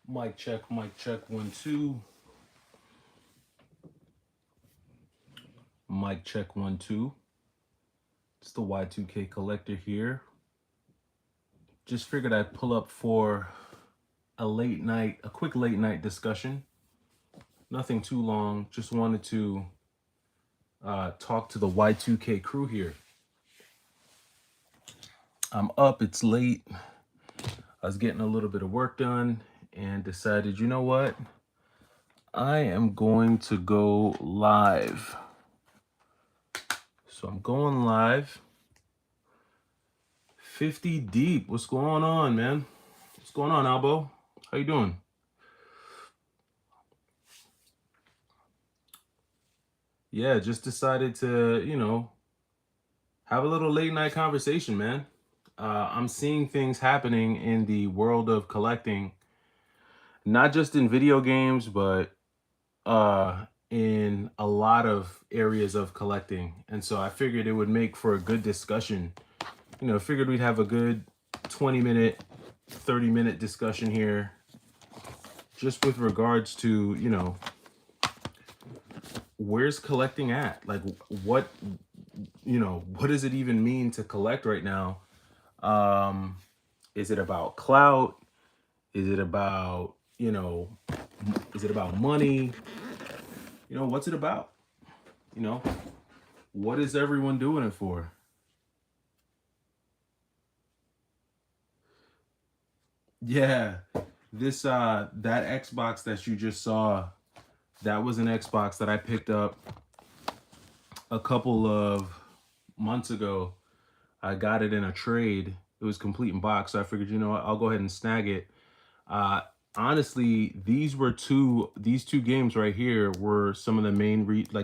Mic check, 1, 2. Mic check, 1, 2. It's the Y2K collector here. Just figured I'd pull up for a quick late night discussion. Nothing too long. Just wanted to talk to the Y2K crew here. I'm up, it's late. I was getting a little bit of work done and decided, you know what? I am going to go live. So I'm going live. 50 deep. What's going on, man? What's going on, Albo? How you doing? Yeah, just decided to, have a little late night conversation, man. I'm seeing things happening in the world of collecting, not just in video games, but in a lot of areas of collecting. And so I figured it would make for a good discussion. Figured we'd have a good 20-minute, 30-minute discussion here just with regards to, where's collecting at? Like what does it even mean to collect right now? Is it about clout? Is it about, is it about money? What's it about? You know, what is everyone doing it for? Yeah, this that Xbox that you just saw, that was an Xbox that I picked up a couple of months ago. I got it in a trade. It was complete in box, so I figured, what, I'll go ahead and snag it. Uh, Honestly, these two games right here were some of the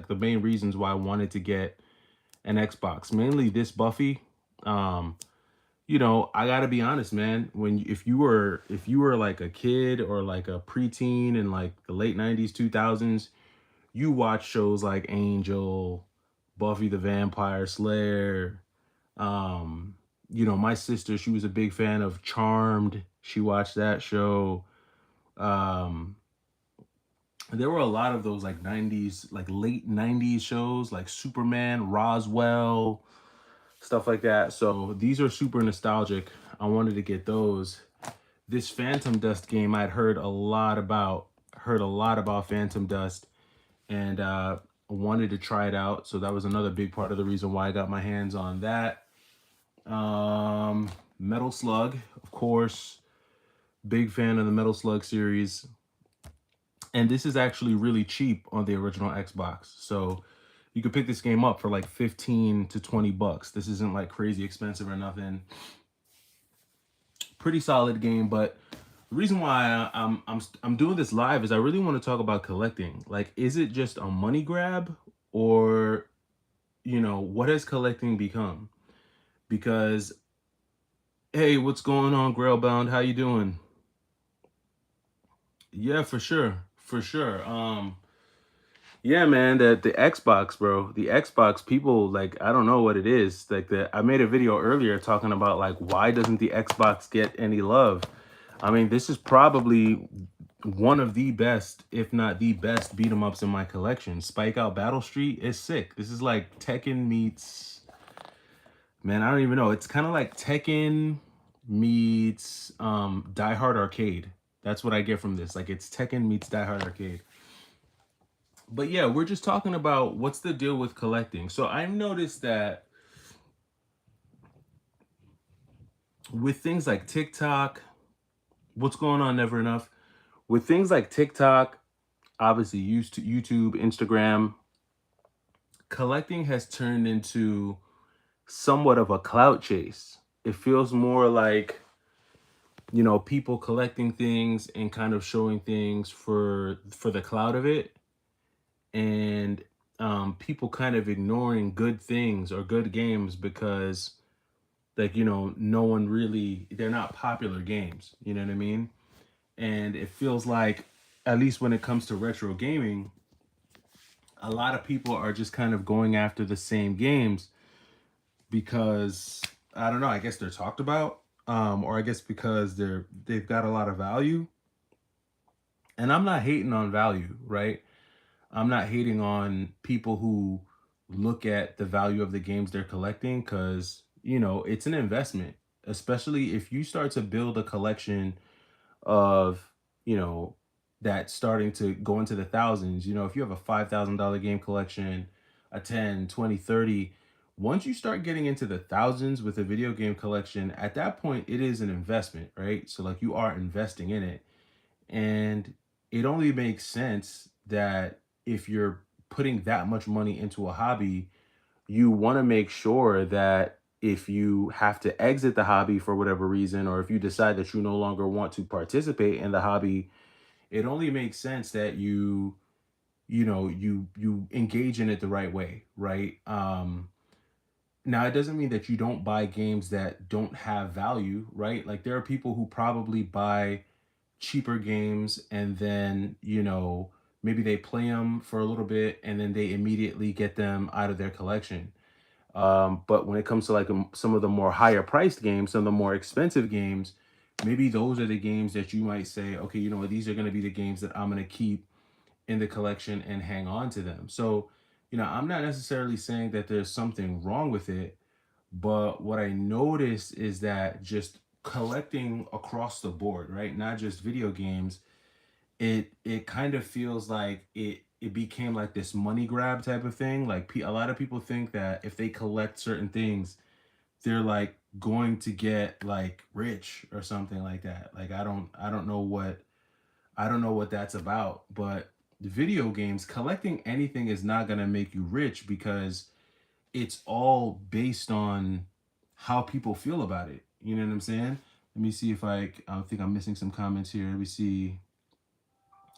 the main reasons why I wanted to get an Xbox. Mainly this Buffy. Um, I gotta be honest, man. If you were like a kid or like a preteen in like the late '90s, 2000s, you watch shows like Angel, Buffy the Vampire Slayer. Um, my sister, she was a big fan of Charmed. She watched that show. Um, there were a lot of those like '90s, like late '90s shows like Superman, Roswell, stuff like that. So these are super nostalgic. I wanted to get those. This Phantom Dust game I'd heard a lot about Phantom Dust, and wanted to try it out. So that was another big part of the reason why I got my hands on that. Metal Slug, of course, big fan of the Metal Slug series. And this is actually really cheap on the original Xbox. So you could pick this game up for like 15 to 20 bucks. This isn't like crazy expensive or nothing. Pretty solid game, but the reason why I'm doing this live is I really want to talk about collecting. Like, is it just a money grab, or what has collecting become? Because hey, what's going on, Grailbound? How you doing? Yeah, for sure, for sure. Yeah, man, the Xbox, bro. The Xbox, people, like, I don't know what it is. Like, I made a video earlier talking about like why doesn't the Xbox get any love? I mean, this is probably one of the best, if not the best, beat 'em ups in my collection. Spike Out Battle Street is sick. This is like Tekken meets, man, I don't even know. It's kind of like Tekken meets Die Hard Arcade. That's what I get from this. Like, it's Tekken meets Die Hard Arcade. But yeah, we're just talking about what's the deal with collecting. So I've noticed that with things like TikTok, what's going on, Never Enough? With things like TikTok, obviously used to YouTube, Instagram, collecting has turned into somewhat of a clout chase. It feels more like, people collecting things and kind of showing things for the clout of it, and people kind of ignoring good things or good games because, like, no one really, they're not popular games, you know what I mean? And it feels like, at least when it comes to retro gaming, a lot of people are just kind of going after the same games because, I don't know, I guess they're talked about, or I guess because they've got a lot of value. And I'm not hating on value, right? I'm not hating on people who look at the value of the games they're collecting, because, it's an investment, especially if you start to build a collection of, you know, that starting to go into the thousands. If you have a $5,000 game collection, a 10, 20, 30, once you start getting into the thousands with a video game collection, at that point, it is an investment, right? So, like, you are investing in it. And it only makes sense that if you're putting that much money into a hobby, you want to make sure that if you have to exit the hobby for whatever reason, or if you decide that you no longer want to participate in the hobby, it only makes sense that you engage in it the right way, right? Now, it doesn't mean that you don't buy games that don't have value, right? Like, there are people who probably buy cheaper games, and then, maybe they play them for a little bit and then they immediately get them out of their collection. But when it comes to, like, some of the more higher priced games, some of the more expensive games, maybe those are the games that you might say, okay, you know what, these are going to be the games that I'm going to keep in the collection and hang on to them. So, I'm not necessarily saying that there's something wrong with it, but what I noticed is that just collecting across the board, right? Not just video games, it kind of feels like it became like this money grab type of thing. Like, a lot of people think that if they collect certain things, they're like going to get like rich or something like that. Like, I don't know what that's about, but the video games, collecting anything is not going to make you rich, because it's all based on how people feel about it. You know what I'm saying? Let me see if I think I'm missing some comments here. Let me see.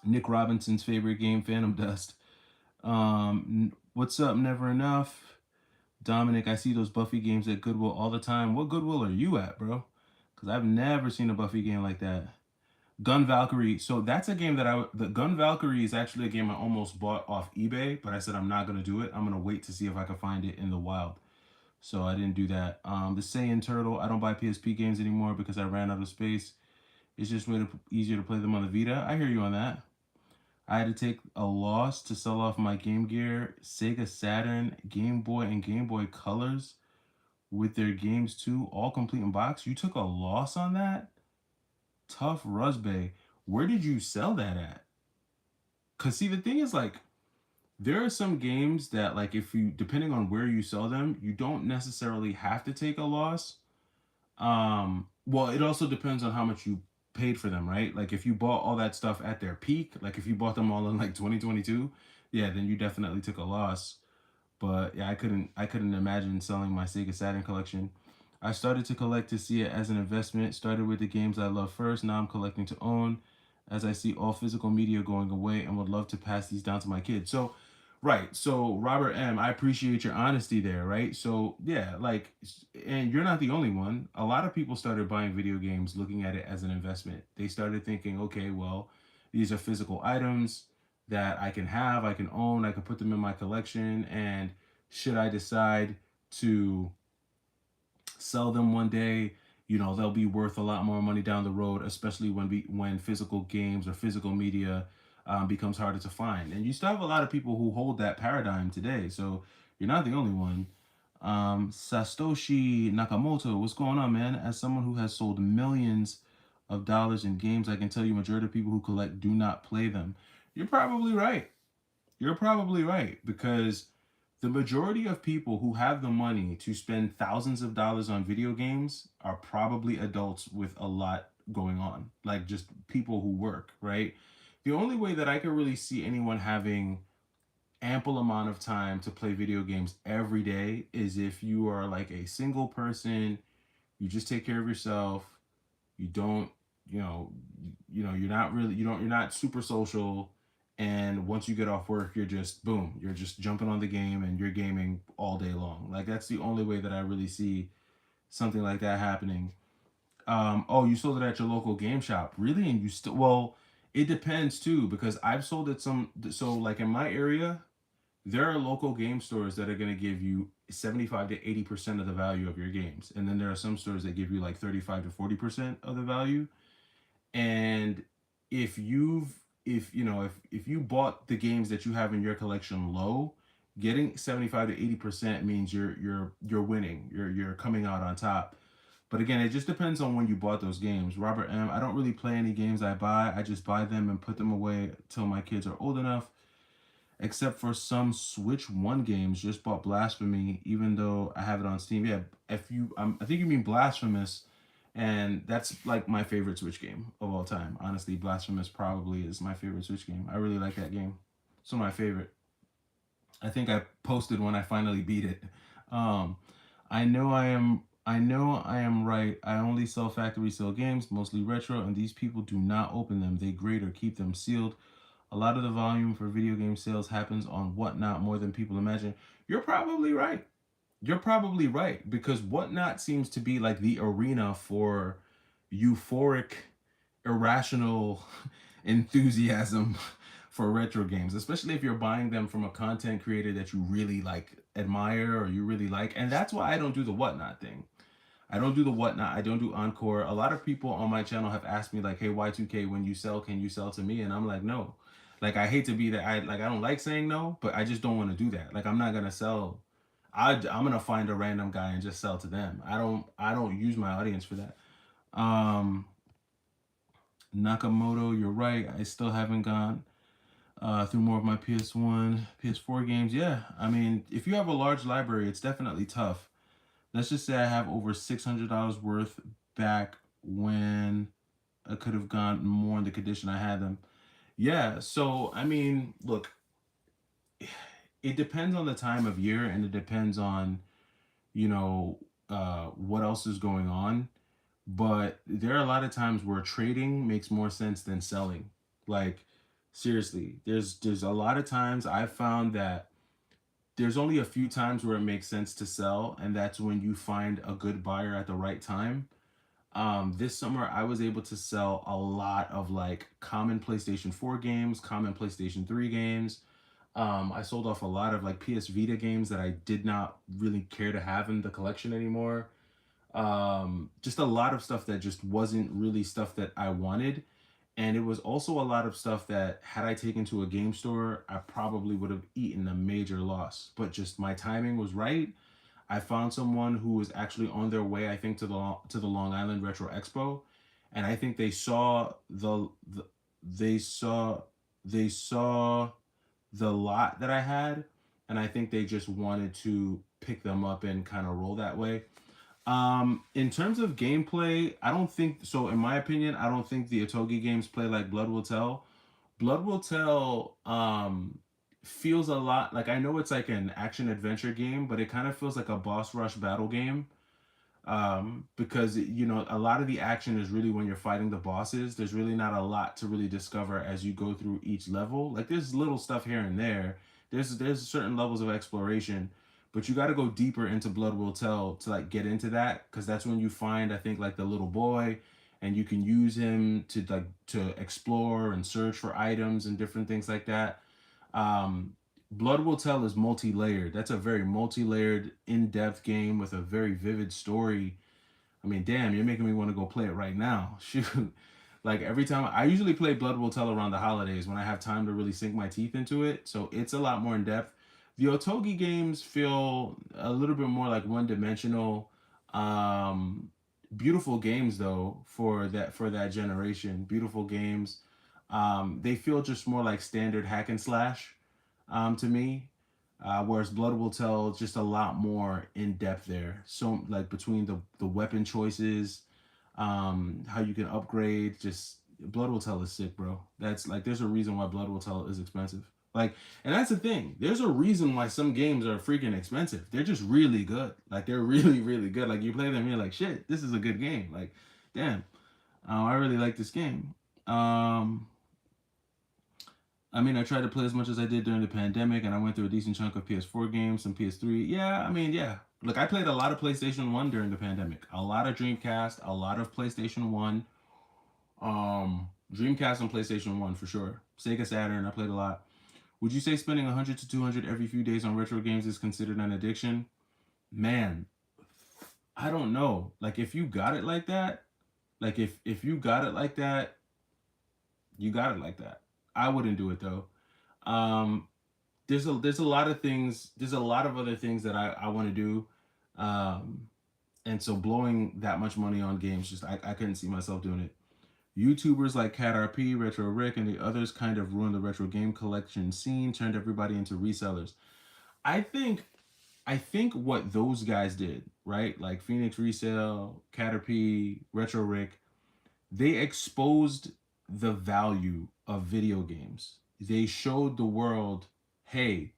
Nick Robinson's favorite game, Phantom Dust. What's up, Never Enough? Dominic, I see those Buffy games at Goodwill all the time. What Goodwill are you at, bro? Because I've never seen a Buffy game like that. Gun Valkyrie. So that's a game the Gun Valkyrie is actually a game I almost bought off eBay, but I said I'm not gonna do it. I'm gonna wait to see if I can find it in the wild. So I didn't do that. The Saiyan Turtle. I don't buy PSP games anymore because I ran out of space. It's just easier to play them on the Vita. I hear you on that. I had to take a loss to sell off my Game Gear, Sega Saturn, Game Boy, and Game Boy Colors with their games too, all complete in box. You took a loss on that? Tough Rusbay. Where did you sell that at? Cause see, the thing is, like, there are some games that, like, if you, depending on where you sell them, you don't necessarily have to take a loss. Well, it also depends on how much you paid for them, right? Like, if you bought all that stuff at their peak, like if you bought them all in like 2022, yeah, then you definitely took a loss. But yeah, I couldn't imagine selling my Sega Saturn collection. I started to collect to see it as an investment. Started with the games I love first. Now I'm collecting to own, as I see all physical media going away, and would love to pass these down to my kids. So, right. So, Robert M, I appreciate your honesty there, right? So, yeah, like, and you're not the only one. A lot of people started buying video games looking at it as an investment. They started thinking, okay, well, these are physical items that I can have, I can own, I can put them in my collection, and should I decide to sell them one day, they'll be worth a lot more money down the road, especially when physical games or physical media becomes harder to find. And you still have a lot of people who hold that paradigm today. So you're not the only one. Satoshi Nakamoto, what's going on, man? As someone who has sold millions of dollars in games, I can tell you majority of people who collect do not play them. You're probably right. You're probably right, because the majority of people who have the money to spend thousands of dollars on video games are probably adults with a lot going on, like just people who work, right? The only way that I could really see anyone having ample amount of time to play video games every day is if you are like a single person, you just take care of yourself, you don't, you know you're not really, you're not super social, and once you get off work, you're just boom, you're just jumping on the game and you're gaming all day long. Like, that's the only way that I really see something like that happening. Oh, you sold it at your local game shop, really? And you still, well, it depends too, because I've sold it so like in my area, there are local game stores that are going to give you 75 to 80% of the value of your games, and then there are some stores that give you like 35 to 40% of the value. And if you've if you know if you bought the games that you have in your collection low, getting 75 to 80% means you're winning. You're coming out on top. But again, it just depends on when you bought those games. Robert M. I don't really play any games I buy. I just buy them and put them away till my kids are old enough. Except for some Switch One games. Just bought Blasphemy, even though I have it on Steam. Yeah, if you, I think you mean Blasphemous, and that's like my favorite Switch game of all time. Honestly, Blasphemous probably is my favorite Switch game. I really like that game. It's one of my favorite. I think I posted when I finally beat it. Um, I know I am right. I only sell factory sale games, mostly retro, and these people do not open them. They grade or keep them sealed. A lot of the volume for video game sales happens on Whatnot more than people imagine. You're probably right. You're probably right because Whatnot seems to be like the arena for euphoric, irrational enthusiasm for retro games, especially if you're buying them from a content creator that you really like admire or you really like. And that's why I don't do the Whatnot thing. I don't do the Whatnot. I don't do Encore. A lot of people on my channel have asked me like, "Hey, Y2K, when you sell, can you sell to me?" And I'm like, "No." Like I hate to be that. I don't like saying no, but I just don't want to do that. Like I'm not gonna sell. I'm gonna find a random guy and just sell to them. I don't use my audience for that. Um, Nakamoto, you're right. I still haven't gone through more of my PS1, PS4 games. Yeah, I mean, if you have a large library, it's definitely tough. Let's just say I have over $600 worth back when I could have gone more in the condition I had them. Yeah, so I mean, look, it depends on the time of year and it depends on, you know, what else is going on. But there are a lot of times where trading makes more sense than selling. Like, seriously, there's a lot of times I've found that there's only a few times where it makes sense to sell, and that's when you find a good buyer at the right time. This summer I was able to sell a lot of like common PlayStation 4 games, common PlayStation 3 games. I sold off a lot of like PS Vita games that I did not really care to have in the collection anymore. Just a lot of stuff that just wasn't really stuff that I wanted. And it was also a lot of stuff that had I taken to a game store, I probably would have eaten a major loss. But just my timing was right. I found someone who was actually on their way, I think, to the Long Island Retro Expo, and I think they saw they saw the lot that I had, and I think they just wanted to pick them up and kind of roll that way. In terms of gameplay, I don't think so. In my opinion, I don't think the Otogi games play like Blood Will Tell. Blood Will Tell feels a lot like I know it's like an action adventure game, but it kind of feels like a boss rush battle game. Because you know a lot of the action is really when you're fighting the bosses. There's really not a lot to really discover as you go through each level. Like there's little stuff here and there. There's certain levels of exploration, but you got to go deeper into Blood Will Tell to like get into that because that's when you find I think like the little boy, and you can use him to like to explore and search for items and different things like that. Um, Blood Will Tell is multi-layered. That's a very multi-layered, in-depth game with a very vivid story. I mean, damn, you're making me want to go play it right now. Shoot. Like every time I usually play Blood Will Tell around the holidays when I have time to really sink my teeth into it. So it's a lot more in depth. The Otogi games feel a little bit more like one-dimensional. Um, Beautiful games though for that generation. Beautiful games. They feel just more like standard hack and slash to me. Whereas Blood Will Tell just a lot more in depth there. So like between the weapon choices, how you can upgrade, just Blood Will Tell is sick, bro. That's like there's a reason why Blood Will Tell is expensive. Like, and that's the thing. There's a reason why some games are freaking expensive. They're just really good. Like they're really, really good. Like you play them, you're like, shit, this is a good game. Like, damn, I really like this game. Um, I mean, I tried to play as much as I did during the pandemic, and I went through a decent chunk of PS4 games, some PS3. Yeah, I mean, yeah. Look, I played a lot of PlayStation 1 during the pandemic. A lot of Dreamcast, a lot of PlayStation 1. Dreamcast and PlayStation 1 for sure. Sega Saturn, I played a lot. Would you say spending 100 to 200 every few days on retro games is considered an addiction? Man, I don't know. Like if you got it like that, like if you got it like that, you got it like that. I wouldn't do it though. Um, there's a lot of things. There's a lot of other things that I want to do. Um, and so blowing that much money on games, just I couldn't see myself doing it. YouTubers like CatRP, Retro Rick, and the others kind of ruined the retro game collection scene, turned everybody into resellers. I think I think what those guys did, right? Like Phoenix Resale, Caterpie, Retro Rick, they exposed the value of video games. They showed the world, hey,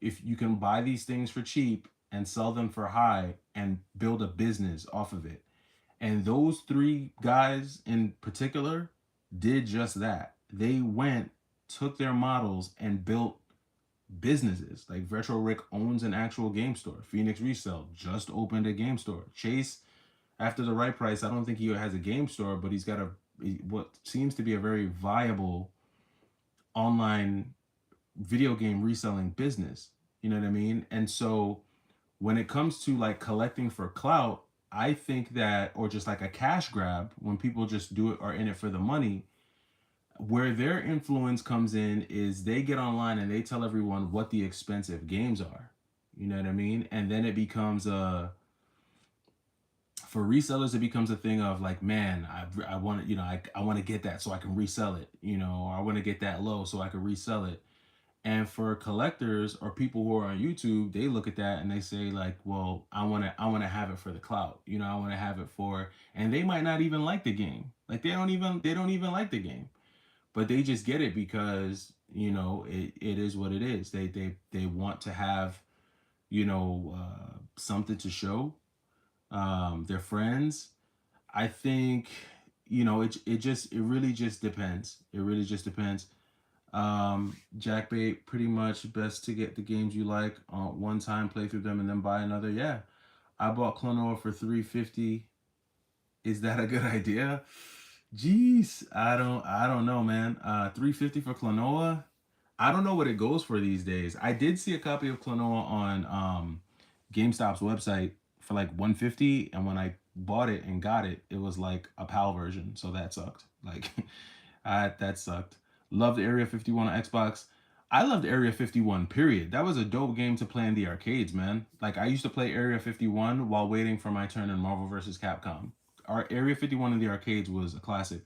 if you can buy these things for cheap and sell them for high and build a business off of it. And those three guys in particular did just that. They went, took their models, and built businesses. Like Retro Rick owns an actual game store. Phoenix Resale just opened a game store. Chase, after the right price, I don't think he has a game store, but he's got what seems to be a very viable online video game reselling business. You know what I mean? And so when it comes to like collecting for clout, I think that, or just like a cash grab, when people just do it or in it for the money, where their influence comes in is they get online and they tell everyone what the expensive games are. You know what I mean? And then it becomes for resellers, it becomes a thing of like, man, I want to, I want to get that so I can resell it, or I want to get that low so I can resell it. And for collectors or people who are on YouTube, they look at that and they say like, well, I want to have it for the clout. I want to have it for, and they might not even like the game. Like they don't even like the game, but they just get it because it is what it is. They want to have something to show their friends. I think it really just depends. It really just depends. Jackbait, pretty much best to get the games you like one time, play through them, and then buy another. Yeah, I bought Klonoa for 350. Is that a good idea? Jeez, I don't know, man. 350 for Klonoa. I don't know what it goes for these days. I did see a copy of Klonoa on GameStop's website for like 150, and when I bought it and got it, it was like a PAL version, so that sucked. Like, that sucked. Loved Area 51 on Xbox. I loved Area 51, period. That was a dope game to play in the arcades, man. Like, I used to play Area 51 while waiting for my turn in Marvel vs. Capcom. Our Area 51 in the arcades was a classic.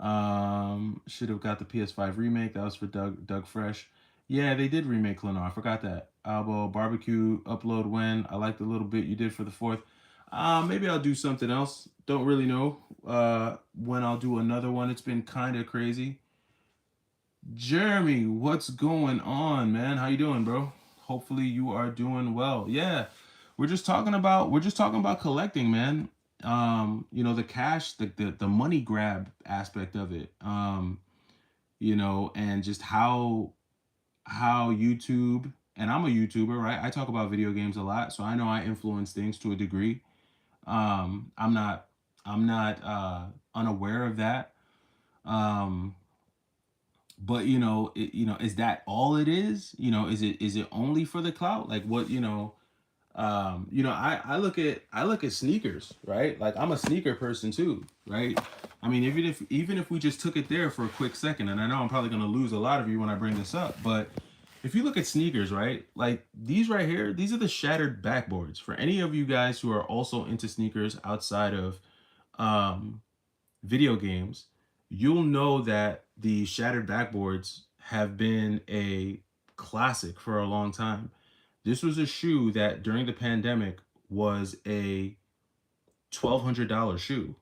Should have got the PS5 remake. That was for Doug Fresh. Yeah, they did remake Clono. I forgot that. Albo Barbecue upload when. I liked the little bit you did for the fourth. Maybe I'll do something else. Don't really know when I'll do another one. It's been kind of crazy. Jeremy, what's going on, man? How you doing, bro? Hopefully you are doing well. Yeah, we're just talking about collecting, man. The cash, the money grab aspect of it. And just how YouTube, and I'm a YouTuber, right? I talk about video games a lot, so I know I influence things to a degree. I'm not unaware of that. Um, but is that all it is? Is it only for the clout? Like what, I look at sneakers, right? Like I'm a sneaker person too, right? I mean, even if we just took it there for a quick second, and I know I'm probably gonna lose a lot of you when I bring this up, but if you look at sneakers, right? Like these right here, these are the shattered backboards. For any of you guys who are also into sneakers outside of um video games, you'll know that the shattered backboards have been a classic for a long time. This was a shoe that during the pandemic was a $1,200 shoe.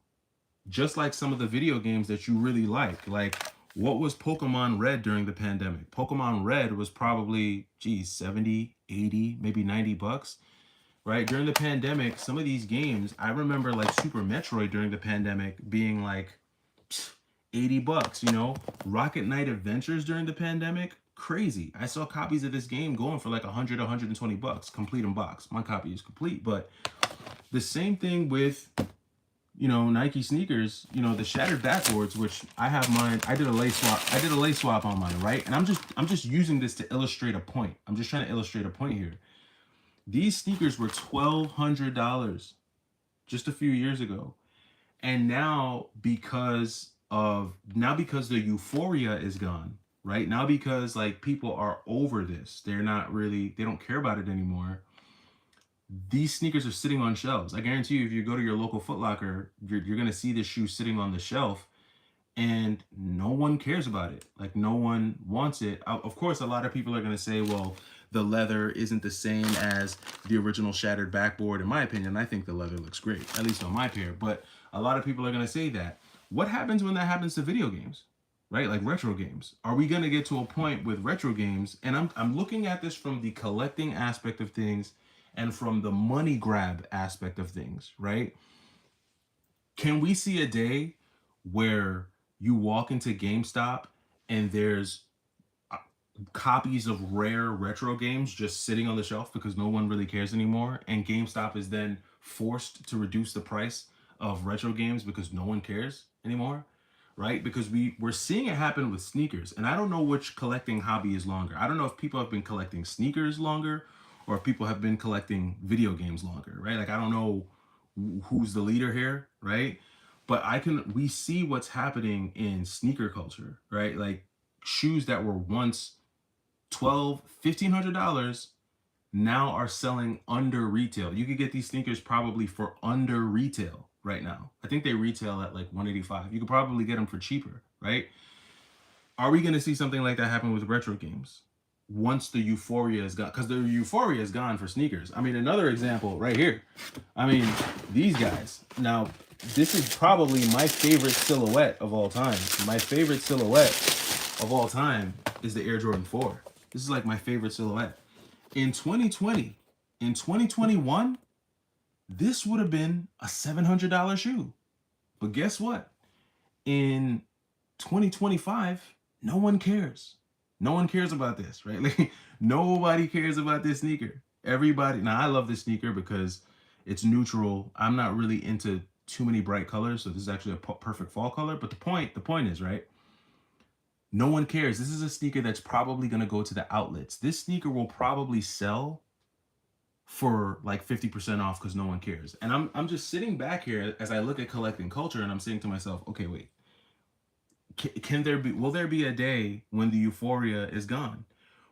Just like some of the video games that you really like. Like, what was Pokemon Red during the pandemic? Pokemon Red was probably, 70, 80, maybe $90, right? During the pandemic, some of these games, I remember like Super Metroid during the pandemic being like $80, Rocket Knight Adventures during the pandemic, crazy. I saw copies of this game going for like 100, $120, complete in box. My copy is complete, but the same thing with Nike sneakers, the shattered backboards, which I have mine. I did a lace swap on mine, right? And I'm just using this to illustrate a point. I'm just trying to illustrate a point here. These sneakers were $1,200 just a few years ago. And now, because of now, because the euphoria is gone, right? Now because like people are over this. They're not really, they don't care about it anymore. These sneakers are sitting on shelves. I guarantee you, if you go to your local Foot Locker, you're going to see this shoe sitting on the shelf, and no one cares about it. Like, no one wants it. Of course, a lot of people are going to say, well, the leather isn't the same as the original shattered backboard. In my opinion, I think the leather looks great, at least on my pair. But a lot of people are going to say that. What happens when that happens to video games? Right? Like retro games. Are we going to get to a point with retro games? And I'm looking at this from the collecting aspect of things and from the money grab aspect of things, right? Can we see a day where you walk into GameStop and there's copies of rare retro games just sitting on the shelf because no one really cares anymore, and GameStop is then forced to reduce the price of retro games because no one cares anymore, right? Because we're seeing it happen with sneakers, and I don't know which collecting hobby is longer. I don't know if people have been collecting sneakers longer or if people have been collecting video games longer, right? Like, I don't know who's the leader here, right? But we see what's happening in sneaker culture, right? Like, shoes that were once $1,200, $1,500 now are selling under retail. You could get these sneakers probably for under retail right now. I think they retail at like 185. You could probably get them for cheaper, right? Are we going to see something like that happen with retro games once the euphoria is gone? Because the euphoria is gone for sneakers. I mean, another example right here. I mean, these guys. Now, this is probably my favorite silhouette of all time. My favorite silhouette of all time is the Air Jordan 4. This is like my favorite silhouette. In 2020, in 2021, this would have been a $700 shoe. But guess what? In 2025, no one cares. No one cares about this, right? Like, nobody cares about this sneaker. Everybody, now I love this sneaker because it's neutral. I'm not really into too many bright colors, so this is actually a perfect fall color. But the point is, right? No one cares. This is a sneaker that's probably going to go to the outlets. This sneaker will probably sell for like 50% off because no one cares. And I'm just sitting back here as I look at collecting culture, and I'm saying to myself, okay, wait. Will there be a day when the euphoria is gone?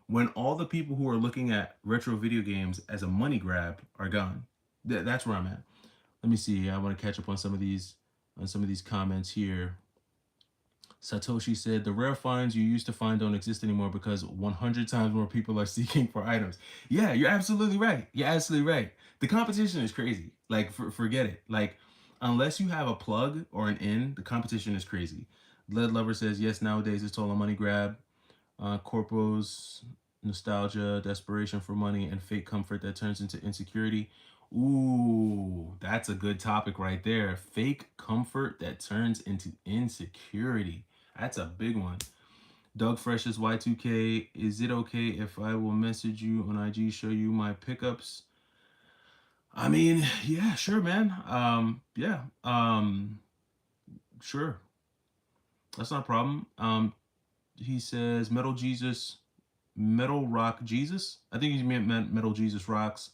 When all the people who are looking at retro video games as a money grab are gone? That's where I'm at. Let me see. I want to catch up on some of these comments here. Satoshi said, the rare finds you used to find don't exist anymore because 100 times more people are seeking for items. Yeah, you're absolutely right. You're absolutely right. The competition is crazy. Like, forget it. Like, unless you have a plug or an in, the competition is crazy. Lead Lover says, yes, nowadays it's all a money grab. Corpos, nostalgia, desperation for money, and fake comfort that turns into insecurity. Ooh, that's a good topic right there. Fake comfort that turns into insecurity. That's a big one. Doug Fresh is Y2K. Is it okay if I will message you on IG, show you my pickups? I mean, yeah, sure, man. Yeah. Sure. That's not a problem. He says Metal Rock Jesus. I think he meant Metal Jesus Rocks.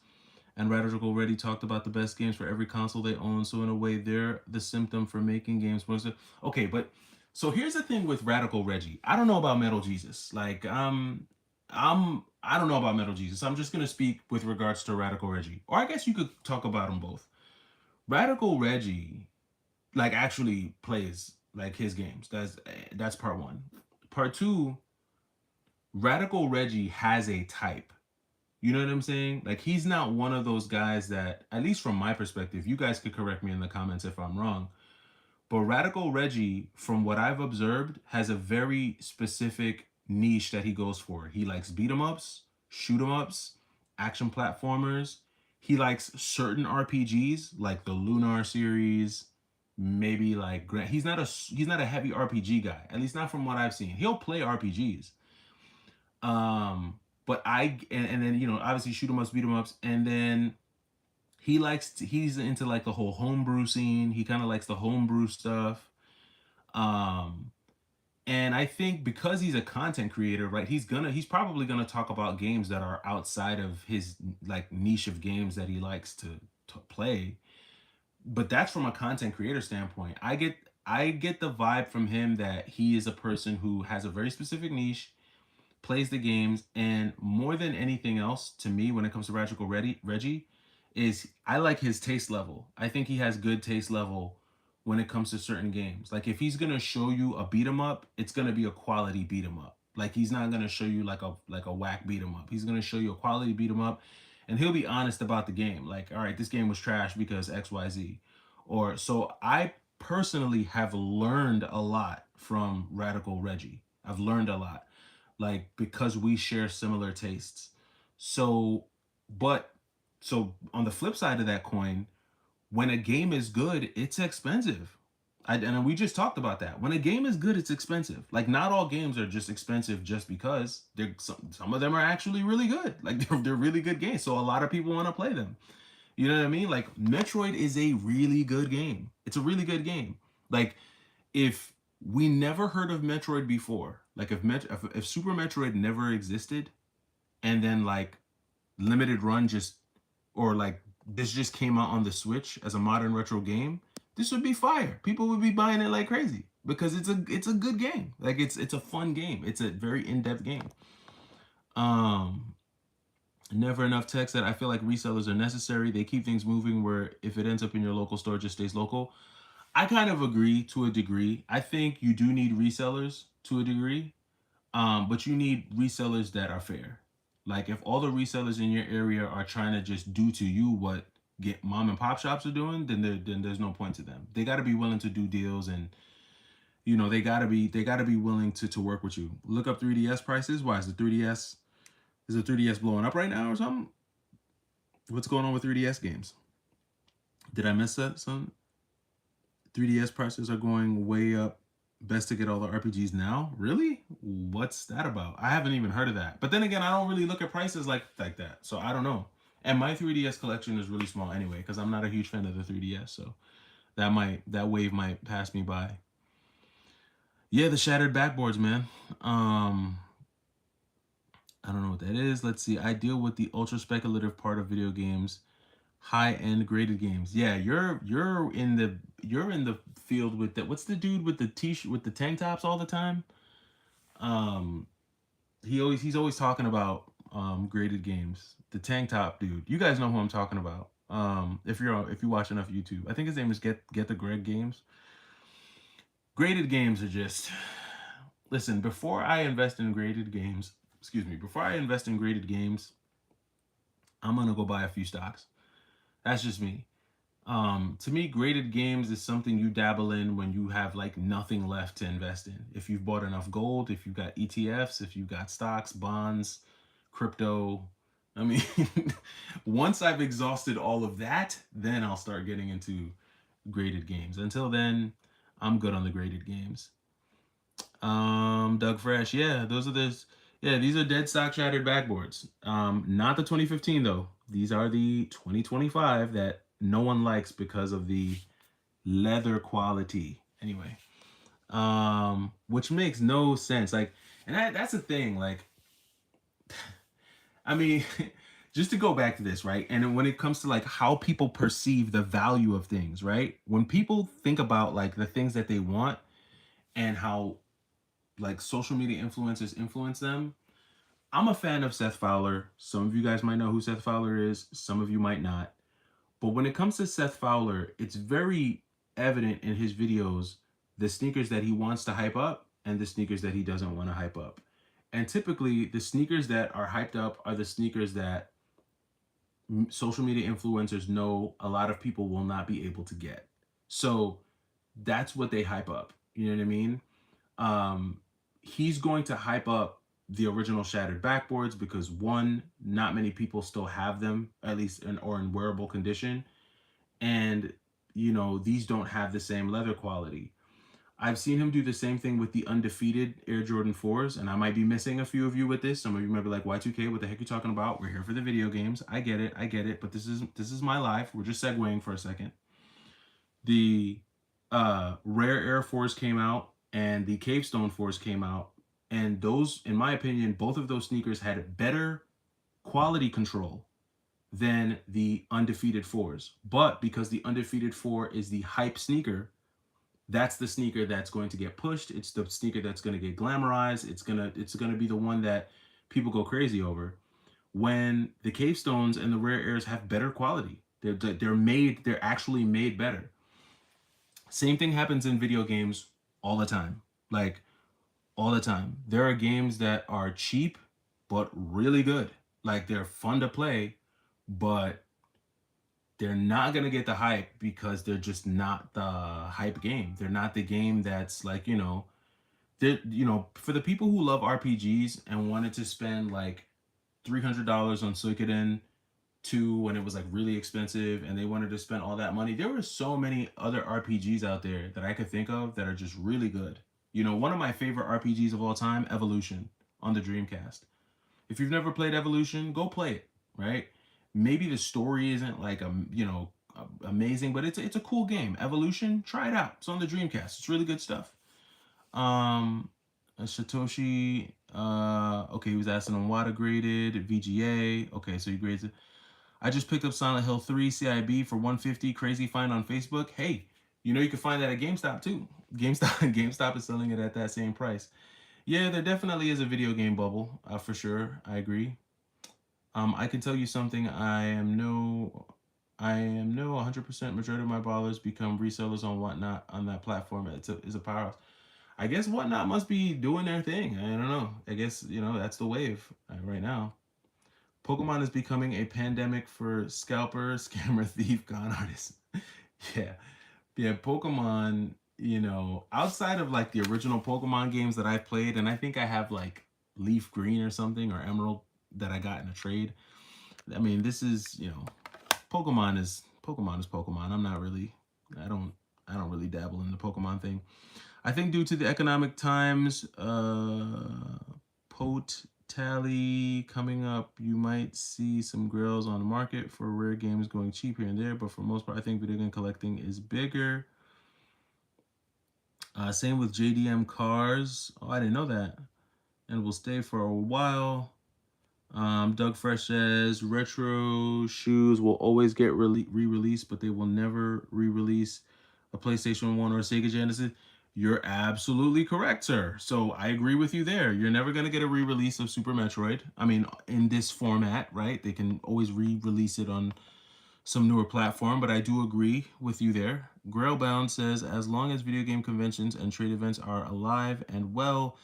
And Radical already talked about the best games for every console they own. So in a way, they're the symptom for making games more. Okay, but so here's the thing with Radical Reggie. I don't know about Metal Jesus. Like, I don't know about Metal Jesus. I'm just gonna speak with regards to Radical Reggie, or I guess you could talk about them both. Radical Reggie, like, actually plays like his games. That's part one. Part two, Radical Reggie has a type. You know what I'm saying? Like, he's not one of those guys that, at least from my perspective, you guys could correct me in the comments if I'm wrong, but Radical Reggie, from what I've observed, has a very specific niche that he goes for. He likes beat 'em ups, shoot 'em ups, action platformers. He likes certain RPGs like the Lunar series, maybe like he's not a heavy RPG guy, at least not from what I've seen. He'll play RPGs. But and then, you know, obviously shoot 'em ups, beat 'em ups, and then he's into like the whole homebrew scene. He kind of likes the homebrew stuff. And I think because he's a content creator, right, he's probably gonna talk about games that are outside of his like niche of games that he likes to play. But that's from a content creator standpoint. I get the vibe from him that he is a person who has a very specific niche, plays the games, and more than anything else, to me, when it comes to Reggie, is I like his taste level. I think he has good taste level when it comes to certain games. Like if he's gonna show you a beat 'em up, it's gonna be a quality beat 'em up. Like he's not gonna show you like a whack beat 'em up. He's gonna show you a quality beat 'em up, and he'll be honest about the game. Like, all right, this game was trash because XYZ. Or so I personally have learned a lot from Radical Reggie. I've learned a lot, like because we share similar tastes. So, but so on the flip side of that coin, when a game is good, it's expensive. And we just talked about that. When a game is good, it's expensive. Like not all games are just expensive just because they're some of them are actually really good. Like they're really good games. So a lot of people want to play them. You know what I mean? Like Metroid is a really good game. It's a really good game. Like if we never heard of Metroid before, like if Super Metroid never existed, and then like limited run just or like this just came out on the Switch as a modern retro game, this would be fire. People would be buying it like crazy because it's a good game. Like it's a fun game. It's a very in-depth game. Um Never enough text that I feel like resellers are necessary. They keep things moving where if it ends up in your local store, it just stays local. I kind of agree to a degree. I think you do need resellers to a degree, but you need resellers that are fair. Like if all the resellers in your area are trying to just do to you what get mom and pop shops are doing, then there's no point to them. They got to be willing to do deals, and they got to be willing to work with you. Look up 3DS prices. Why is the 3DS blowing up right now or something? What's going on with 3DS games? Did I miss that? Some 3DS prices are going way up. Best to get all the RPGs now? Really? What's that about? I haven't even heard of that. But then again, I don't really look at prices like that. So I don't know. And my 3DS collection is really small anyway, because I'm not a huge fan of the 3DS. So that wave might pass me by. Yeah, the shattered backboards, man. I don't know what that is. Let's see. I deal with the ultra speculative part of video games, high end graded games. Yeah, you're in the field with that. What's the dude with the t-shirt with the tank tops all the time? Um, he's always talking about graded games. The tank top dude. You guys know who I'm talking about. If you watch enough YouTube, I think his name is Get the Greg Games. Graded games are just listen. Before I invest in graded games, excuse me. Before I invest in graded games, I'm gonna go buy a few stocks. That's just me. To me, graded games is something you dabble in when you have like nothing left to invest in. If you've bought enough gold, if you've got ETFs, if you've got stocks, bonds, crypto. I mean, once I've exhausted all of that, then I'll start getting into graded games. Until then, I'm good on the graded games. Doug Fresh, yeah, these are dead stock shattered backboards. Not the 2015 though. These are the 2025 that no one likes because of the leather quality. Anyway, which makes no sense. Like, and that's the thing. Like, I mean, just to go back to this, right? And when it comes to like how people perceive the value of things, right? When people think about like the things that they want and how like social media influencers influence them. I'm a fan of Seth Fowler. Some of you guys might know who Seth Fowler is, some of you might not. But when it comes to Seth Fowler, it's very evident in his videos the sneakers that he wants to hype up and the sneakers that he doesn't want to hype up. And typically, the sneakers that are hyped up are the sneakers that social media influencers know a lot of people will not be able to get. So that's what they hype up. You know what I mean? Um, he's going to hype up the original shattered backboards because one, not many people still have them, at least in wearable condition, and these don't have the same leather quality. I've seen him do the same thing with the undefeated Air Jordan 4s, and I might be missing a few of you with this. Some of you might be like, Y2K, what the heck are you talking about? We're here for the video games. I get it, but this is my life. We're just segueing for a second. The Rare Air Force came out and the Cavestone Force came out, and those, in my opinion, both of those sneakers had better quality control than the undefeated 4s. But because the undefeated 4 is the hype sneaker, That's the sneaker that's going to get pushed. It's the sneaker that's going to get glamorized. It's gonna be the one that people go crazy over. When the cave stones and the rare airs have better quality, they're actually made better. Same thing happens in video games all the time. Like all the time. There are games that are cheap but really good. Like they're fun to play, but they're not gonna get the hype because they're just not the hype game. They're not the game that's like, for the people who love RPGs and wanted to spend like $300 on Suikoden 2 when it was like really expensive and they wanted to spend all that money. There were so many other RPGs out there that I could think of that are just really good. One of my favorite RPGs of all time, Evolution on the Dreamcast. If you've never played Evolution, go play it, right? Maybe the story isn't like amazing, but it's a cool game. Evolution, try it out. It's on the Dreamcast. It's really good stuff. Um, Satoshi. Okay, he was asking on Wada graded VGA. Okay, so he grades it. I just picked up Silent Hill 3 CIB for 150. Crazy find on Facebook. Hey, you can find that at GameStop too. GameStop is selling it at that same price. Yeah, there definitely is a video game bubble, for sure. I agree. I can tell you something. I am no 100% majority of my ballers become resellers on Whatnot on that platform. It's a powerhouse. I guess Whatnot must be doing their thing. I don't know. I guess that's the wave right now. Pokemon is becoming a pandemic for scalper, scammer, thief, con artists. Yeah, yeah. Pokemon. Outside of like the original Pokemon games that I've played, and I think I have like Leaf Green or something or Emerald that I got in a trade. I mean, this is Pokemon is Pokemon is Pokemon. I'm not really. I don't. I don't really dabble in the Pokemon thing. I think due to the economic times, Pot tally coming up, you might see some grails on the market for rare games going cheap here and there. But for the most part, I think video game collecting is bigger. Same with JDM cars. Oh, I didn't know that. And will stay for a while. Doug Fresh says retro shoes will always get re-released, but they will never re-release a PlayStation 1 or a Sega Genesis. You're absolutely correct, sir. So I agree with you there. You're never going to get a re-release of Super Metroid. I mean, in this format, right? They can always re-release it on some newer platform, but I do agree with you there. Grailbound says, as long as video game conventions and trade events are alive and well,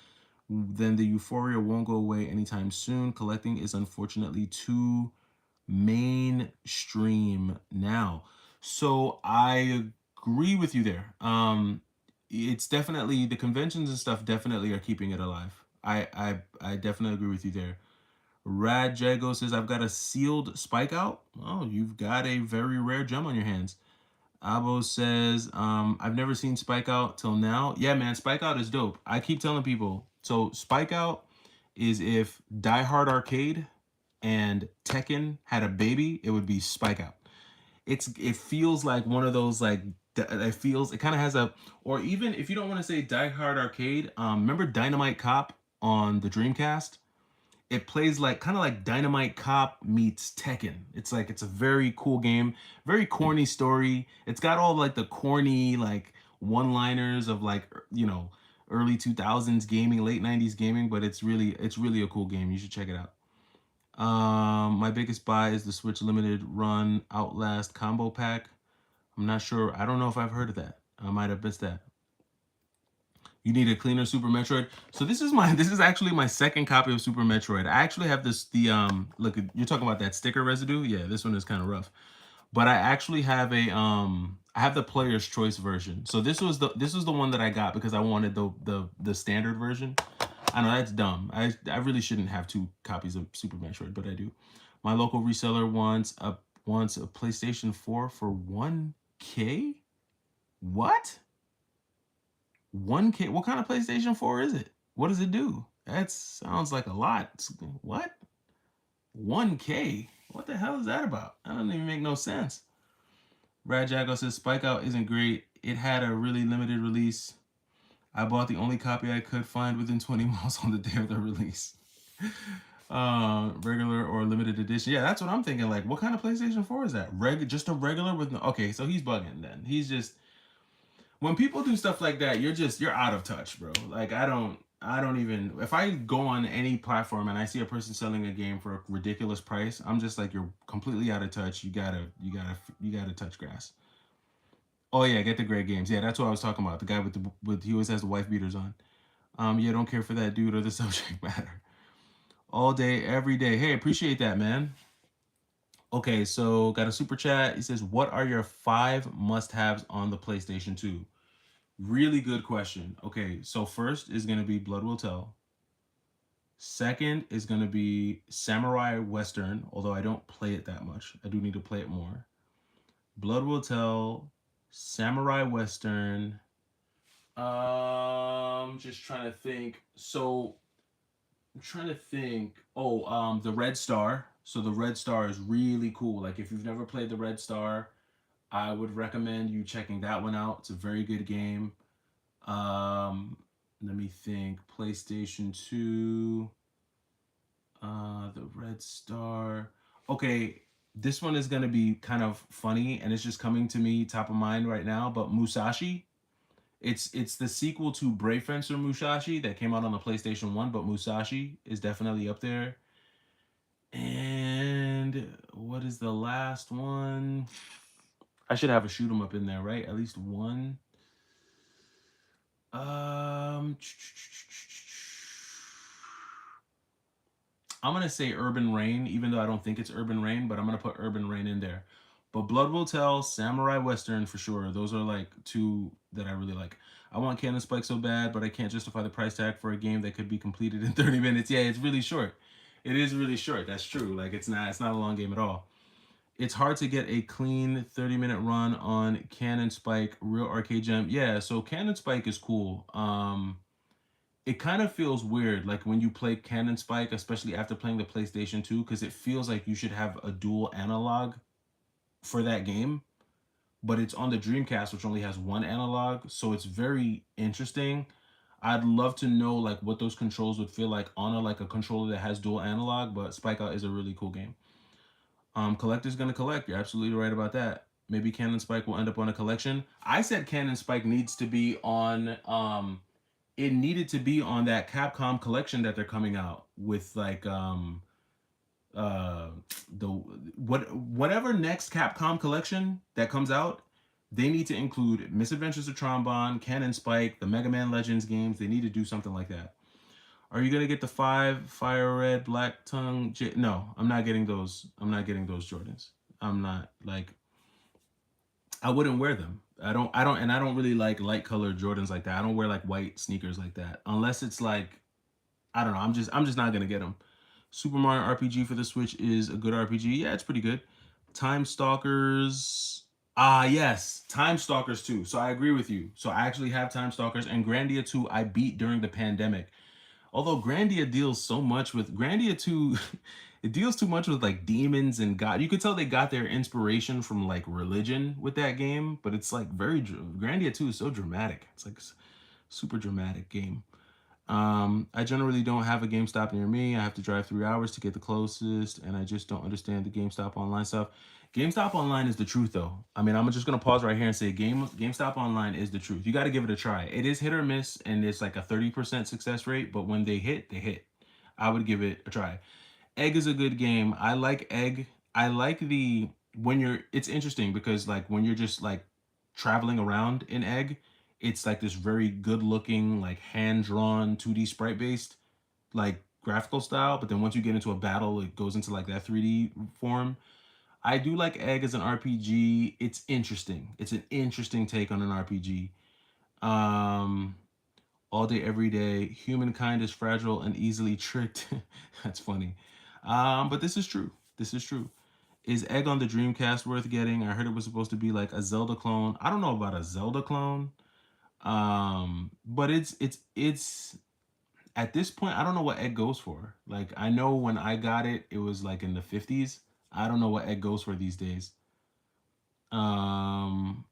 then the euphoria won't go away anytime soon. Collecting is unfortunately too mainstream now. So I agree with you there. It's definitely the conventions and stuff definitely are keeping it alive. I definitely agree with you there. Rad Jago says, I've got a sealed spike out. Oh, you've got a very rare gem on your hands. Abo says, I've never seen Spike Out till now. Yeah, man, Spike Out is dope. I keep telling people. So Spike Out is if Die Hard Arcade and Tekken had a baby, it would be Spike Out. It feels like one of those like it kind of has a, or even if you don't want to say Die Hard Arcade, remember Dynamite Cop on the Dreamcast? It plays like kind of like Dynamite Cop meets Tekken. It's a very cool game, very corny story. It's got all like the corny like one-liners of like early 2000s gaming, late 90s gaming, but it's really a cool game. You should check it out. My biggest buy is the Switch limited run Outlast combo pack. I'm not sure. I don't know if I've heard of that. I might have missed that. You need a cleaner Super Metroid. So this is actually my second copy of Super Metroid. I actually have look, you're talking about that sticker residue? Yeah, this one is kind of rough. But I actually have I have the player's choice version. So this was the one that I got because I wanted the standard version. I know that's dumb. I really shouldn't have two copies of Super Metroid, but I do. My local reseller wants a PlayStation 4 for 1K? What? 1K? What kind of PlayStation 4 is it? What does it do? That sounds like a lot. What? 1K? What the hell is that about? That doesn't even make no sense. Brad Jago says Spike Out isn't great. It had a really limited release. I bought the only copy I could find within 20 miles on the day of the release. Regular or limited edition. Yeah, that's what I'm thinking. Like, what kind of PlayStation 4 is that? Just a regular with no. Okay, so he's bugging then. He's just. when people do stuff like that, you're out of touch, bro. Like I don't even, if I go on any platform and I see a person selling a game for a ridiculous price, I'm just like, you're completely out of touch. You gotta touch grass. Oh yeah, get the great games. Yeah, that's what I was talking about. The guy with he always has the wife beaters on. Yeah, don't care for that dude or the subject matter. All day, every day. Hey, appreciate that, man. Okay, so got a super chat. He says, "What are your 5 must-haves on the PlayStation 2?" Really good question. Okay, so first is gonna be Blood Will Tell. Second is gonna be Samurai Western, although I don't play it that much. I do need to play it more. Blood Will Tell, Samurai Western. Just trying to think. So I'm trying to think. Oh, the Red Star. So the Red Star is really cool. Like if you've never played the Red Star, I would recommend you checking that one out. It's a very good game. Um, Let me think. PlayStation 2, the Red Star. Okay, this one is gonna be kind of funny, and it's just coming to me top of mind right now. But Musashi, it's the sequel to Brave Fencer Musashi that came out on the PlayStation 1, but Musashi is definitely up there. And what is the last one? I should have a shoot 'em up in there, right? At least one. Um, I'm gonna say Urban Rain, even though I don't think it's Urban Rain, but I'm gonna put Urban Rain in there. But Blood Will Tell, Samurai Western for sure. Those are like two that I really like. I want Cannon Spike so bad, but I can't justify the price tag for a game that could be completed in 30 minutes. Yeah, it's really short. It is really short. That's true. Like it's not a long game at all. It's hard to get a clean 30-minute run on Cannon Spike Real Arcade Gem. Yeah, so Cannon Spike is cool. It kind of feels weird like when you play Cannon Spike, especially after playing the PlayStation 2, because it feels like you should have a dual analog for that game, but it's on the Dreamcast, which only has one analog, so it's very interesting. I'd love to know like what those controls would feel like on a controller that has dual analog, but Spike Out is a really cool game. Collector's gonna collect. You're absolutely right about that. Maybe Cannon Spike will end up on a collection. I said Cannon Spike needs to be on it needed to be on that Capcom collection that they're coming out with, like uh the whatever next Capcom collection that comes out. They need to include Misadventures of Trombone, Cannon Spike, the Mega Man Legends games. They need to do something like that. Are you gonna get the 5 Fire Red Black Tongue? No, I'm not getting those. I'm not getting those Jordans. I'm not like, I wouldn't wear them. And I don't really like light colored Jordans like that. I don't wear like white sneakers like that unless it's like, I don't know. I'm just not gonna get them. Super Mario RPG for the Switch is a good RPG. Yeah, it's pretty good. Time Stalkers. Ah, yes, Time Stalkers 2. So I agree with you. So I actually have Time Stalkers, and Grandia 2 I beat during the pandemic. Although Grandia deals so much with Grandia 2, it deals too much with like demons and God. You could tell they got their inspiration from like religion with that game, but it's like Grandia 2 is so dramatic. It's like super dramatic game. I generally don't have a GameStop near me. I have to drive 3 hours to get the closest, and I just don't understand the GameStop online stuff. GameStop online is the truth, though. I mean, I'm just gonna pause right here and say GameStop online is the truth. You got to give it a try. It is hit or miss, and it's like a 30% success rate. But when they hit, they hit. I would give it a try. Egg is a good game. I like Egg. I like the when you're. It's interesting because like when you're just like traveling around in Egg, it's like this very good looking like hand drawn 2D sprite based like graphical style. But then once you get into a battle, it goes into like that 3D form. I do like Egg as an RPG. It's interesting. It's an interesting take on an RPG. Um, all day, every day. Humankind is fragile and easily tricked. That's funny. But this is true. This is true. Is Egg on the Dreamcast worth getting? I heard it was supposed to be like a Zelda clone. I don't know about a Zelda clone. But it's at this point, I don't know what Egg goes for. Like I know when I got it, it was like in the 50s. I don't know what Egg goes for these days. Um,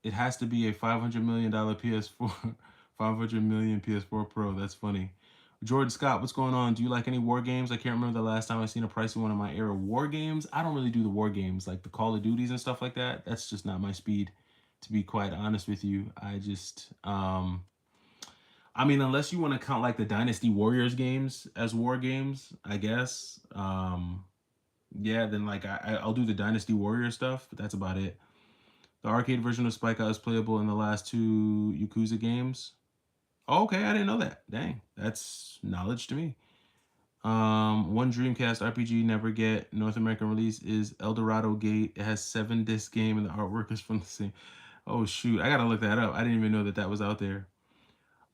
it has to be a $500 million PS4, 500 million PS4 Pro. That's funny. Jordan Scott, what's going on? Do you like any war games? I can't remember the last time I seen a pricey one in my era. War games? I don't really do the war games like the Call of Duties and stuff like that. That's just not my speed. to be quite honest with you. I mean, unless you want to count like the Dynasty Warriors games as war games, I guess. Yeah, then like I'll do the Dynasty Warrior stuff, but that's about it. The arcade version of Spike Out is playable in the last two Yakuza games. Oh, okay, I didn't know that. Dang, that's knowledge to me. One Dreamcast RPG never get North American release is El Dorado Gate. It has 7 disc game and the artwork is from the same. Oh shoot, I gotta look that up. I didn't even know that that was out there.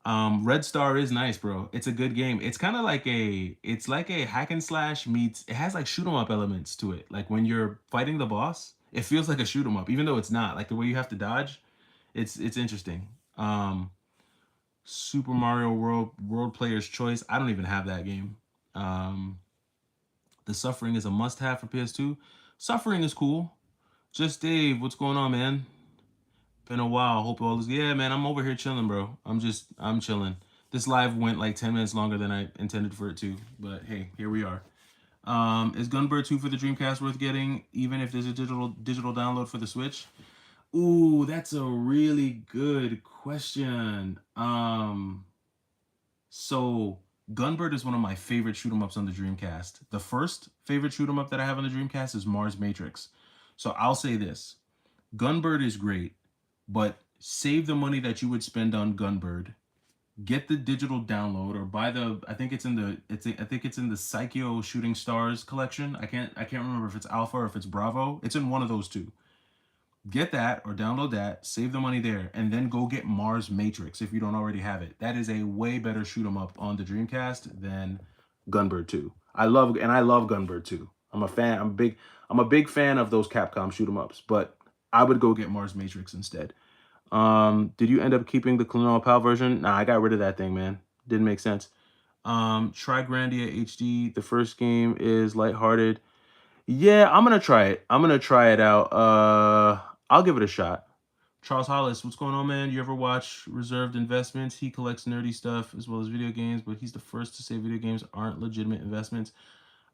Red Star is nice, bro. It's a good game. It's like a hack and slash meets. It has like shoot 'em up elements to it. Like when you're fighting the boss, it feels like a shoot 'em up, even though it's not. Like the way you have to dodge, it's interesting. Super Mario World Player's Choice. I don't even have that game. Um, the Suffering is a must have for PS2. Suffering is cool. Just Dave, what's going on, man? Been a while. Hope all is, yeah, man. I'm over here chilling, bro. I'm chilling. This live went like 10 minutes longer than I intended for it to, but hey, here we are. Is Gunbird 2 for the Dreamcast worth getting, even if there's a digital download for the Switch? Ooh, that's a really good question. So Gunbird is one of my favorite shoot 'em ups on the Dreamcast. The first favorite shoot 'em up that I have on the Dreamcast is Mars Matrix. So I'll say this: Gunbird is great, but save the money that you would spend on Gunbird. Get the digital download or buy the. I think it's in the. I think it's in the Psycho Shooting Stars collection. I can't remember if it's Alpha or if it's Bravo. It's in one of those two. Get that or download that. Save the money there, and then go get Mars Matrix if you don't already have it. That is a way better shoot 'em up on the Dreamcast than Gunbird 2. I love Gunbird 2. I'm a fan. I'm a big fan of those Capcom shoot 'em ups, but I would go get Mars Matrix instead. Did you end up keeping the Klonoa PAL version? Nah, I got rid of that thing, man. Didn't make sense. Try Grandia HD. The first game is lighthearted. Yeah, I'm gonna try it. I'm gonna try it out. I'll give it a shot. Charles Hollis, what's going on, man? You ever watch Reserved Investments? He collects nerdy stuff as well as video games, but he's the first to say video games aren't legitimate investments.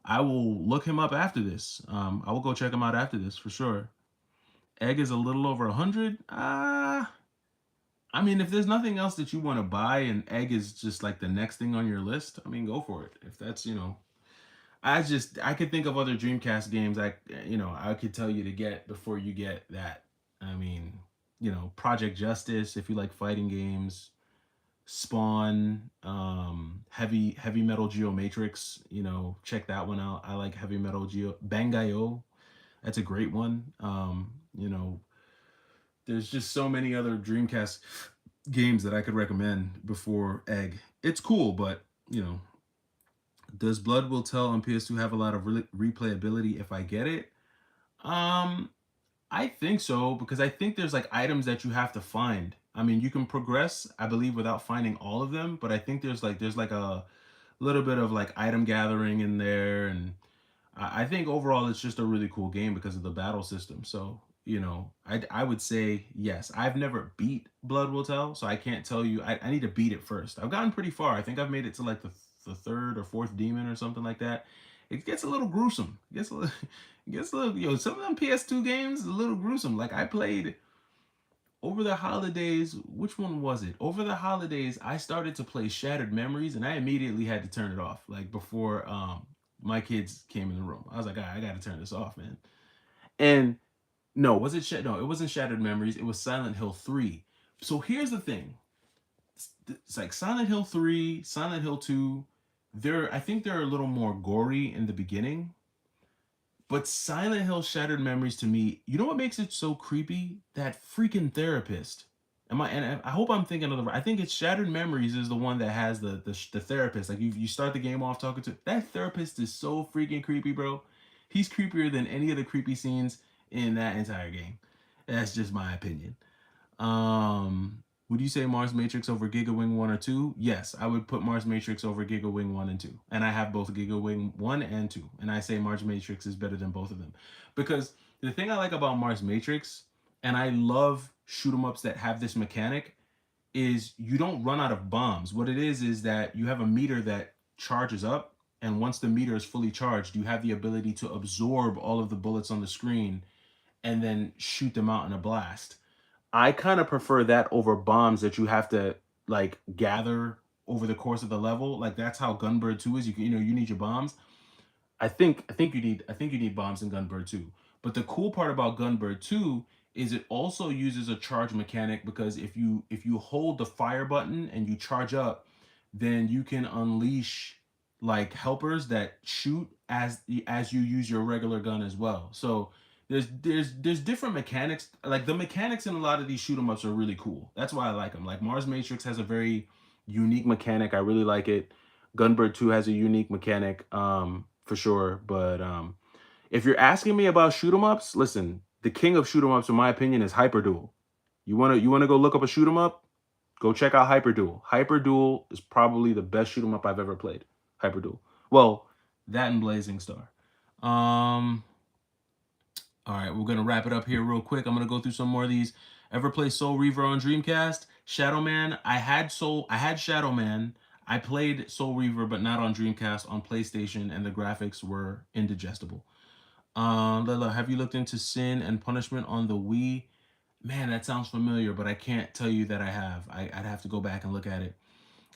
I will look him up after this. I will go check him out after this for sure. Egg is a little over 100. I mean, if there's nothing else that you want to buy and egg is just like the next thing on your list, I mean, go for it. If that's, I could think of other Dreamcast games I could tell you to get before you get that. I mean, Project Justice if you like fighting games, Spawn, Heavy Metal Geomatrix, check that one out. I like Heavy Metal Bangai-O. That's a great one. There's just so many other Dreamcast games that I could recommend before Egg. It's cool, but does Blood Will Tell on PS2 have a lot of replayability if I get it? I think so because I think there's like items that you have to find. I mean, you can progress, I believe, without finding all of them, but I think there's like a little bit of like item gathering in there, and I think overall it's just a really cool game because of the battle system. So, I would say yes. I've never beat Blood Will Tell, so I can't tell you. I need to beat it first. I've gotten pretty far. I think I've made it to like the third or fourth demon or something like that. It gets a little gruesome. Some of them PS2 games a little gruesome. Like I played over the holidays. Which one was it? Over the holidays, I started to play Shattered Memories, and I immediately had to turn it off. Like before my kids came in the room, I was like, I got to turn this off, man. And no, no, it wasn't Shattered Memories. It was Silent Hill 3. So here's the thing. It's like Silent Hill 3, Silent Hill 2. I think they're a little more gory in the beginning. But Silent Hill Shattered Memories to me, you know what makes it so creepy? That freaking therapist. And I hope I'm thinking of I think it's Shattered Memories is the one that has the therapist. Like you start the game off talking to that therapist is so freaking creepy, bro. He's creepier than any of the creepy scenes in that entire game. That's just my opinion. Would you say Mars Matrix over Giga Wing 1 or 2? Yes, I would put Mars Matrix over Giga Wing 1 and 2. And I have both Giga Wing 1 and 2. And I say Mars Matrix is better than both of them. Because the thing I like about Mars Matrix, and I love shoot 'em ups that have this mechanic, is you don't run out of bombs. What it is that you have a meter that charges up. And once the meter is fully charged, you have the ability to absorb all of the bullets on the screen and then shoot them out in a blast. I kind of prefer that over bombs that you have to like gather over the course of the level. Like that's how Gunbird 2 is. You need your bombs. I think you need bombs in Gunbird 2. But the cool part about Gunbird 2 is it also uses a charge mechanic, because if you hold the fire button and you charge up, then you can unleash like helpers that shoot as you use your regular gun as well. So there's different mechanics. Like the mechanics in a lot of these shoot 'em ups are really cool. That's why I like them. Like Mars Matrix has a very unique mechanic. I really like it. Gunbird 2 has a unique mechanic, for sure. But if you're asking me about shoot 'em ups, listen, the king of shoot 'em ups, in my opinion, is Hyperduel. You wanna go look up a shoot 'em up? Go check out Hyperduel. Hyperduel is probably the best shoot 'em up I've ever played. Hyperduel. Well, that and Blazing Star. Um, all right, we're gonna wrap it up here real quick. I'm gonna go through some more of these. Ever play Soul Reaver on Dreamcast? Shadow Man. I had Shadow Man. I played Soul Reaver, but not on Dreamcast, on PlayStation, and the graphics were indigestible. Lila, have you looked into Sin and Punishment on the Wii? Man, that sounds familiar, but I can't tell you that I have. I'd have to go back and look at it.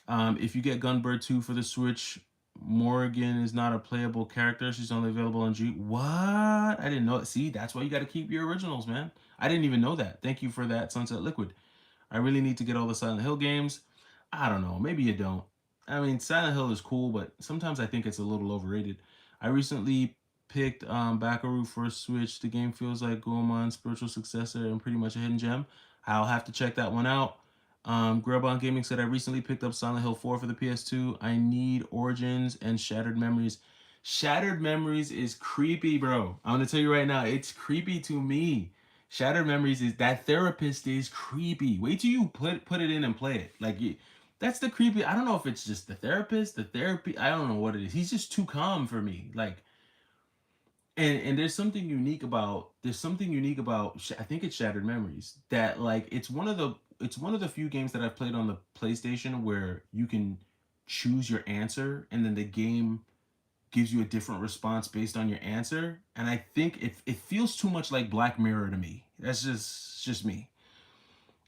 If you get Gunbird 2 for the Switch, Morrigan is not a playable character. She's only available on G. What? I didn't know it. See, that's why you got to keep your originals, man. I didn't even know that. Thank you for that, Sunset Liquid. I really need to get all the Silent Hill games. I don't know. Maybe you don't. I mean, Silent Hill is cool, but sometimes I think it's a little overrated. I recently picked Bakaru for a Switch. The game feels like Goemon's spiritual successor and pretty much a hidden gem. I'll have to check that one out. Grubon Gaming said, I recently picked up Silent Hill 4 for the PS2. I need Origins and Shattered Memories. Shattered Memories is creepy, bro. I'm going to tell you right now, it's creepy to me. Shattered Memories is that therapist is creepy. Wait till you put it in and play it. Like that's the creepy. I don't know if it's just the therapist, the therapy. I don't know what it is. He's just too calm for me. Like, and there's something unique about I think it's Shattered Memories, that like it's one of the few games that I've played on the PlayStation where you can choose your answer and then the game gives you a different response based on your answer. And I think it feels too much like Black Mirror to me. That's just me.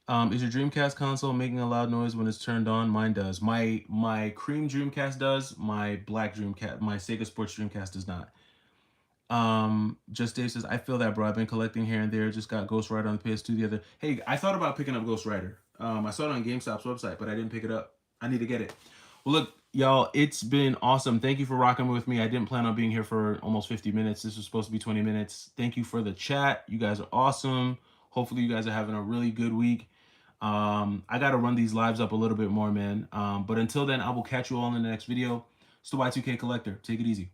Is your Dreamcast console making a loud noise when it's turned on? Mine does. My cream Dreamcast does. My black Dreamcast, my Sega Sports Dreamcast does not. Just Dave says, I feel that, bro. I've been collecting here and there. Just got Ghost Rider on the PS2 the other. Hey, I thought about picking up Ghost Rider. I saw it on GameStop's website, but I didn't pick it up. I need to get it. Well, look, y'all, it's been awesome. Thank you for rocking with me. I didn't plan on being here for almost 50 minutes. This was supposed to be 20 minutes. Thank you for the chat. You guys are awesome. Hopefully, you guys are having a really good week. I got to run these lives up a little bit more, man. But until then, I will catch you all in the next video. It's the Y2K Collector. Take it easy.